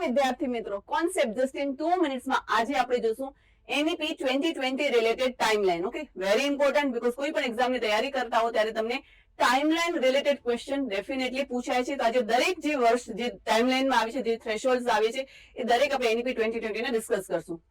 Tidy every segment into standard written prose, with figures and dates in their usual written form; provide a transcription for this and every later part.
વિદ્યાર્થી મિત્રો, concept just in 2 મિનિટ્સમાં આજે આપણે જોશું NEP 2020 related timeline. Okay, very important, because કોઈ પણ એક્ઝામની તૈયારી કરતા હો ત્યારે તમને ટાઈમલાઈન રિલેટેડ ક્વેશ્ચન ડેફિનેટલી પૂછાય છે. તો આજે દરેક જે વર્ષ જે ટાઈમલાઈનમાં આવે છે, જે થ્રેશોલ્ડ્સ આવે છે, એ દરેક આપણે NEP 2020 ને ડિસ્કસ કરશું.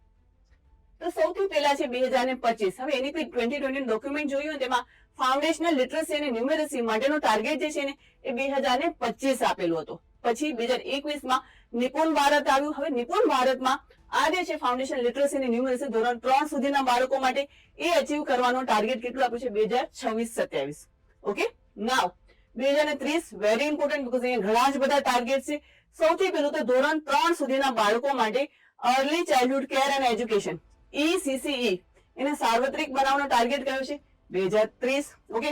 તો સૌથી પહેલા છે 2025. હવે NEP 2020 ડોક્યુમેન્ટ જોયું તેમાં ફાઉન્ડેશનલ લિટરસી અને ન્યુમેરસી માટેનો ટાર્ગેટ જે છે ને એ 2025 આપેલું હતું. પછી 2021 માં નિપુણ ભારત આવ્યું. હવે નિપુણ ભારતમાં આ જે છે ફાઉન્ડેશન લિટરસી અને ન્યુમેરસી ધોરણ 3 સુધીના બાળકો માટે એ અચીવ કરવાનો ટાર્ગેટ કેટલું આપ્યું છે? 2026-27. Okay, now 2030 very important, because અહીંયા ઘણા જ બધા ટાર્ગેટ છે. સૌથી પહેલું તો ધોરણ 3 સુધીના બાળકો માટે early childhood care and education ECCE એને સાર્વત્રિક બનાવવાનો ટાર્ગેટ કયો છે? 2030. ઓકે,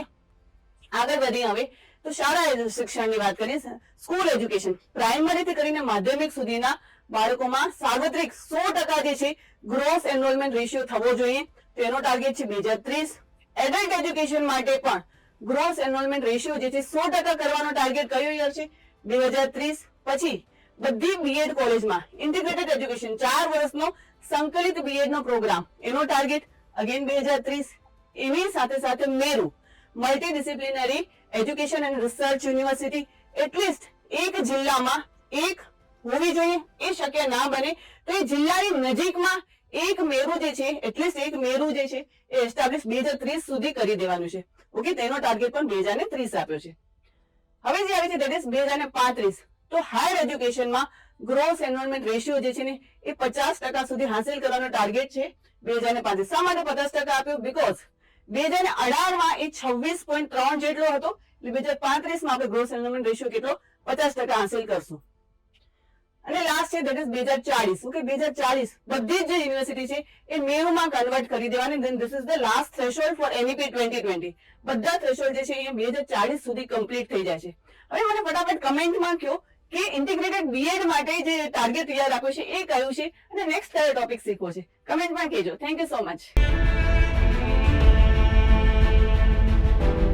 આગળ વધી હવે તો શાળા શિક્ષણની વાત કરીએ. સ્કૂલ એજ્યુકેશન પ્રાઇમરી થી કરીને માધ્યમિક સુધીના બાળકોમાં સાર્વત્રિક 100% જે છે ગ્રોસ એનરોલમેન્ટ રેશિયો થવો જોઈએ, તો એનો ટાર્ગેટ છે 2030. એડલ્ટ એજ્યુકેશન માટે પણ ગ્રોસ એનરોલમેન્ટ રેશિયો જે છે 100% કરવાનો ટાર્ગેટ કયો યર છે? 2030. પછી બધી બીએડ કોલેજમાં ઇન્ટિગ્રેટેડ એજ્યુકેશન 4 વર્ષનો સંકલિત બીએડ નો પ્રોગ્રામ, એનો ટાર્ગેટ અગેન 2030. એની સાથે સાથે Meru multidisciplinary education and research university at least એક જિલ્લામાં એક હોવી જોઈએ. એ શક્ય ના બને તો એ જિલ્લાની નજીકમાં એક મેરુ જે છે, એટલીસ્ટ એક મેરુ જે છે એ એસ્ટાબ્લિશ 2030 સુધી કરી દેવાનું છે. ઓકે, તેનો ટાર્ગેટ પણ 2030 આપ્યો છે. હવે જે આવે છે દેટ ઇઝ 2035. તો હાયર એજ્યુકેશનમાં ગ્રોસ એનરોલમેન્ટ રેશિયો જે છે ને એ 50% સુધી હાંસિલ કરવાનો ટાર્ગેટ છે 2035. શા માટે 50% આપ્યો? બીકોઝ 2018માં એ 26.3 જેટલો હતો, એટલે 2035માં આપણે ગ્રોસ એનરોલમેન્ટ રેશિયો કેટલો? 50% હાંસિલ કરશું. અને લાસ્ટ છે દેટ ઇઝ 2040. ઓકે, 2040 બધી જ જે યુનિવર્સિટી છે એ મેરુમાં કન્વર્ટ કરી દેવાની. Then this is the last threshold for NEP 2020. બધા થ્રેશોલ્ડ જે છે એ 2040 સુધી કમ્પ્લીટ થઈ જાય છે. હવે મને ફટાફટ કમેન્ટમાં કહો કે ઇન્ટિગ્રેટેડ બીએડ માટે જે ટાર્ગેટ તૈયાર આપ્યો છે એ કયું છે અને નેક્સ્ટ કયો ટોપિક શીખવો છે? કમેન્ટમાં કહેજો. Thank you so much.